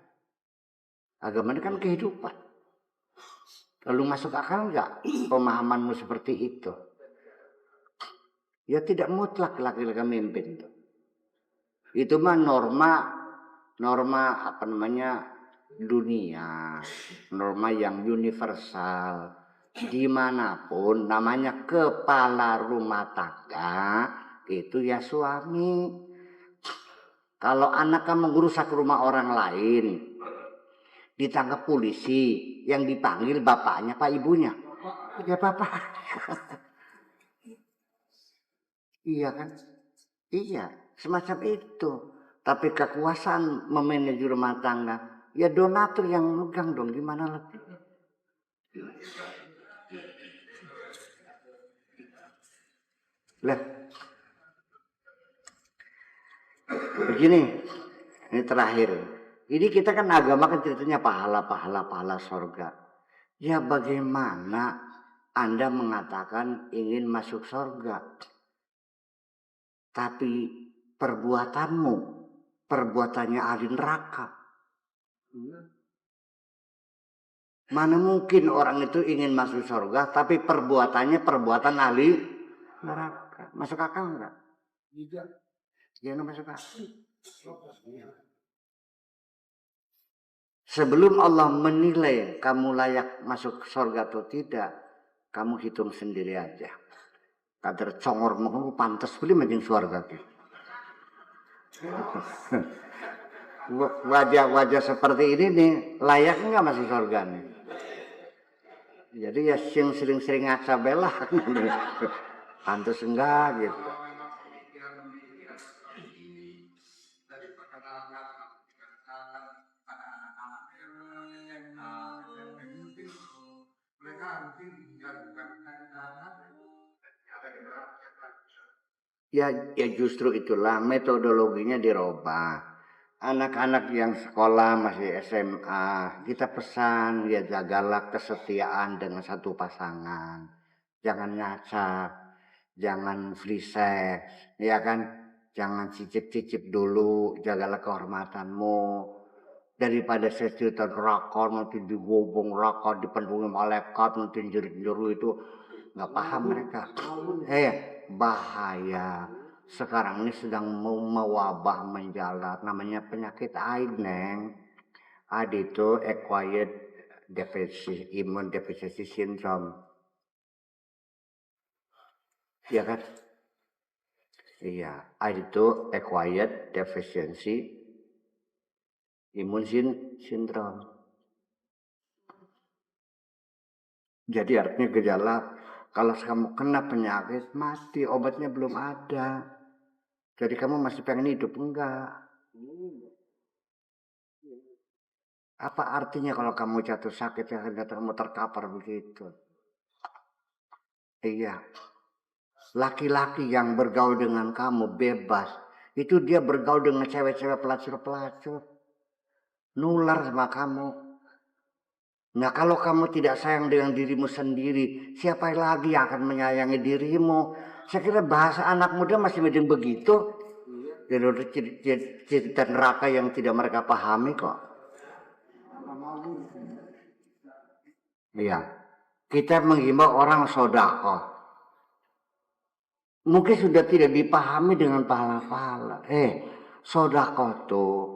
Agama ini kan kehidupan. Lalu masuk akal nggak pemahamanmu seperti itu? Ya tidak mutlak laki-laki memimpin. Itu mah norma apa namanya dunia, norma yang universal. Dimanapun namanya kepala rumah tangga itu ya suami. Kalau anak kamu merusak rumah orang lain, ditangkap polisi, yang dipanggil bapaknya apa ibunya? Ya bapak. Iya kan? Iya, semacam itu. Tapi kekuasaan memanage rumah tangga, ya donatur yang megang dong, gimana lagi? Lah, begini, ini terakhir. Ini kita kan agama kan ceritanya pahala sorga. Ya bagaimana Anda mengatakan ingin masuk sorga, tapi perbuatannya ahli neraka. Mana mungkin orang itu ingin masuk sorga, tapi perbuatannya perbuatan ahli neraka. Masuk akal enggak? Tidak. Ya masuk akal. Sebelum Allah menilai kamu layak masuk surga atau tidak, kamu hitung sendiri aja. Kadar congor mau pantas beli makin surga. Wajah-wajah seperti ini nih layak nggak masuk surga nih? Jadi ya sering-sering ngaca belah, pantas enggak gitu. Ya justru itulah metodologinya dirubah. Anak-anak yang sekolah masih SMA, kita pesan ya jagalah kesetiaan dengan satu pasangan. Jangan nyacak, jangan free sex, ya kan? Jangan cicip-cicip dulu, jagalah kehormatanmu. Daripada sejuta rokok, nanti digobong rokok, dipenuhi malaikat, nanti jerit-jerit itu. Nggak paham mereka. Bahaya. Sekarang ini sedang mewabah menjalar, namanya penyakit AIDS, Neng. AIDS itu acquired immune deficiency syndrome. Iya kan? Iya, AIDS itu acquired deficiency immune syndrome. Jadi artinya gejala kalau kamu kena penyakit mati, obatnya belum ada. Jadi kamu masih pengen hidup enggak? Apa artinya kalau kamu jatuh sakit ya kamu terkapar begitu? Iya. Laki-laki yang bergaul dengan kamu bebas, itu dia bergaul dengan cewek-cewek pelacur-pelacur. Nular sama kamu. Nah kalau kamu tidak sayang dengan dirimu sendiri, siapa lagi yang akan menyayangi dirimu? Saya kira bahasa anak muda masih mending begitu. Cerita neraka yang tidak mereka pahami kok. Iya. Kita menghimbau orang sedekah. Mungkin sudah tidak dipahami dengan pahala-pahala. Sedekah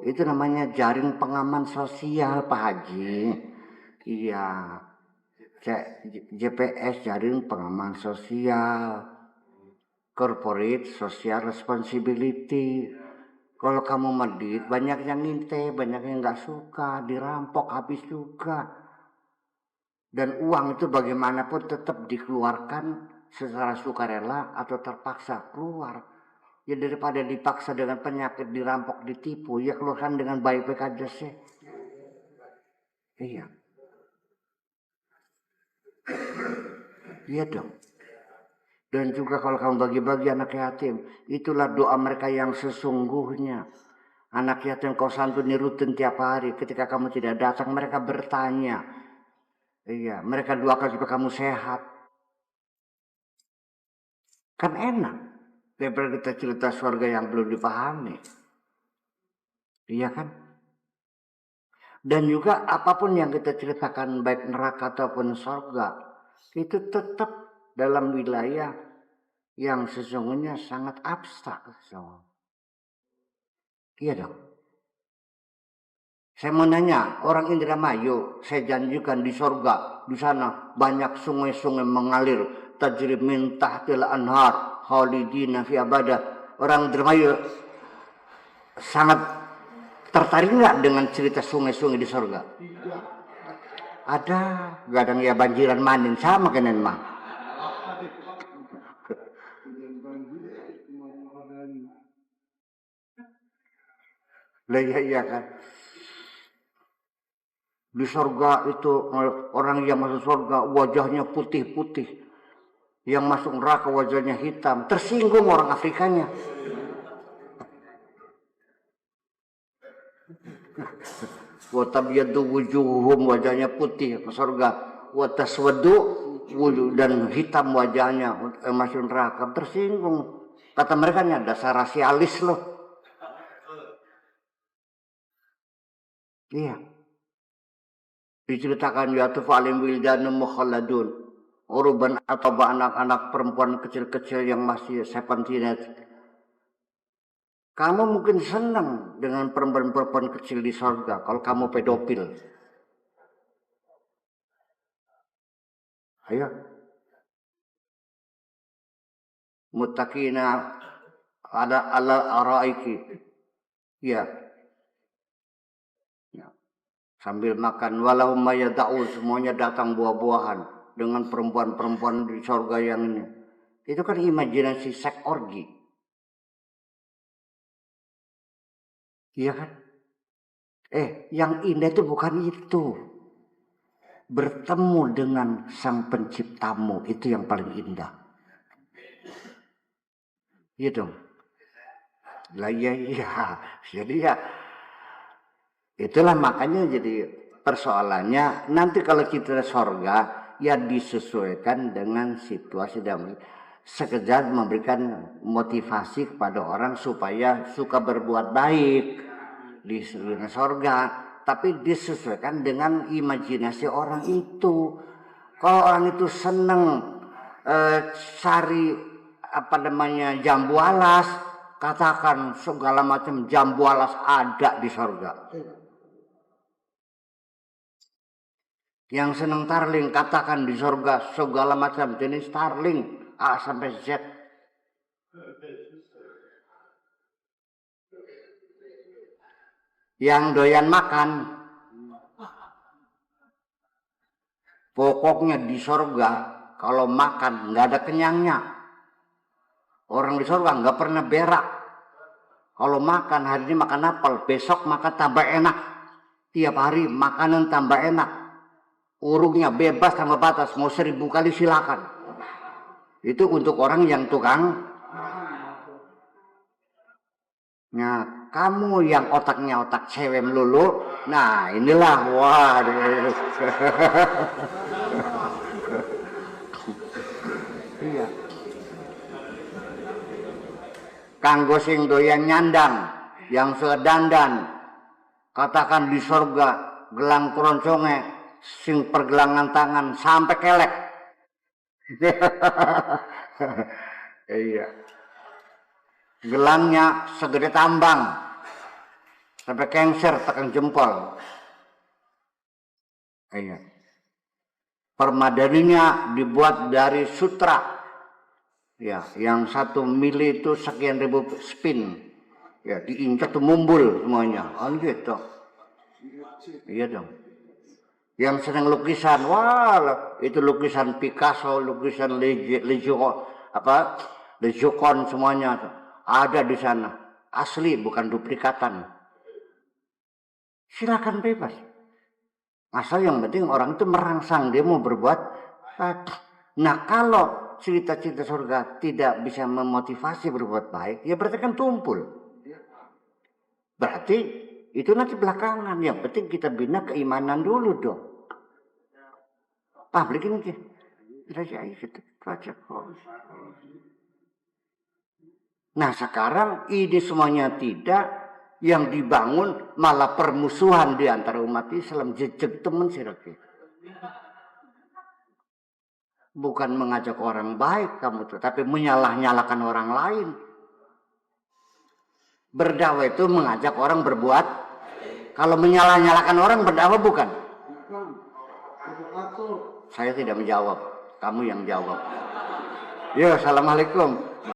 itu namanya jaring pengaman sosial, Pak Haji. Iya. JPS, jaring pengaman sosial. Corporate Social Responsibility. Kalau kamu medit, banyak yang nginte, banyak yang nggak suka, dirampok habis juga. Dan uang itu bagaimanapun tetap dikeluarkan secara sukarela atau terpaksa keluar. Ya daripada dipaksa dengan penyakit, dirampok, ditipu, ya keluarkan dengan baik-baik aja sih. Iya. Iya dong. Dan juga kalau kamu bagi-bagi anak yatim, itulah doa mereka yang sesungguhnya. Anak yatim kau santuni rutin tiap hari. Ketika kamu tidak datang, mereka bertanya. Iya, mereka doakan supaya kamu sehat. Kan enak. Daripada kita cerita surga yang belum dipahami. Iya kan? Dan juga apapun yang kita ceritakan, baik neraka ataupun surga, itu tetap dalam wilayah yang sesungguhnya sangat abstrak. Iya dong. Saya mau nanya, orang Indramayu, saya janjikan di surga, di sana banyak sungai-sungai mengalir, tajri min tahtil anhar, khalidina fi abada. Orang Indramayu sangat tertarik nggak dengan cerita sungai-sungai di surga? Ada, kadang ya banjiran manin sama kenen mah. Lah iya kan. Di surga itu orang yang masuk surga wajahnya putih-putih. Yang masuk neraka wajahnya hitam. Tersinggung orang Afrikanya. Wa tabyaddu wujuhum, wajahnya putih ke surga. Wa taswaddu wujuh, dan hitam wajahnya masuk neraka. Tersinggung. Kata mereka dasar rasialis loh. Iya. Diceritakan yatuf alim wildanu mukhalladun. Urban atau anak-anak perempuan kecil-kecil yang masih 17. Kamu mungkin senang dengan perempuan-perempuan kecil di surga kalau kamu pedofil. Ayo. Muttaqina ala araiki. Ya. Sambil makan walau mayada'u, semuanya datang buah-buahan dengan perempuan-perempuan di surga yang ini. Itu kan imajinasi seks orgi. Iya kan? Yang indah itu bukan itu. Bertemu dengan sang penciptamu itu yang paling indah. Iya dong. Lah iya. Jadi ya itulah makanya jadi persoalannya nanti kalau kita sorga ya disesuaikan dengan situasi dan sekedar memberikan motivasi kepada orang supaya suka berbuat baik di sorga, tapi disesuaikan dengan imajinasi orang itu. Kalau orang itu seneng cari apa namanya jambu alas, katakan segala macam jambu alas ada di sorga. Yang seneng tarling, katakan di sorga segala macam jenis tarling A sampai Z. Yang doyan makan, pokoknya di sorga kalau makan nggak ada kenyangnya. Orang di sorga nggak pernah berak. Kalau makan hari ini makan apel, besok makan tambah enak. Tiap hari makanan tambah enak. Urungnya bebas tanpa batas, mau 1000 kali silakan. Itu untuk orang yang tukang. Nah, kamu yang otaknya otak cewek melulu, nah inilah waduh. Iya. Kanggo sing doyan nyandang, yang sedandan, katakan di sorga gelang keronconge sing pergelangan tangan sampai kelek. Iya. Gelangnya segede tambang sampai kengser tekan jempol. Iya. Permadaninya dibuat dari sutra. Ya, yang 1 mili itu sekian ribu spin. Ya, diinjak tuh mumbul semuanya. Oh gitu. Iya dong. Yang senang lukisan, wah itu lukisan Picasso, lukisan Legiocon semuanya ada di sana, asli bukan duplikatan. Silakan bebas, asal yang penting orang itu merangsang dia mau berbuat. Nah kalau cerita-cerita surga tidak bisa memotivasi berbuat baik, ya berarti kan tumpul. Berarti itu nanti belakangan, yang penting kita bina keimanan dulu dong. Publik ini gitu. Nah sekarang ini semuanya tidak, yang dibangun malah permusuhan di antara umat Islam, jejak temen sirake. Bukan mengajak orang baik kamu tuh, tapi menyalah-nyalakan orang lain. Berdakwah itu mengajak orang berbuat. Kalau menyalah-nyalakan orang berdakwah bukan? Saya tidak menjawab, kamu yang jawab. Ya, assalamualaikum.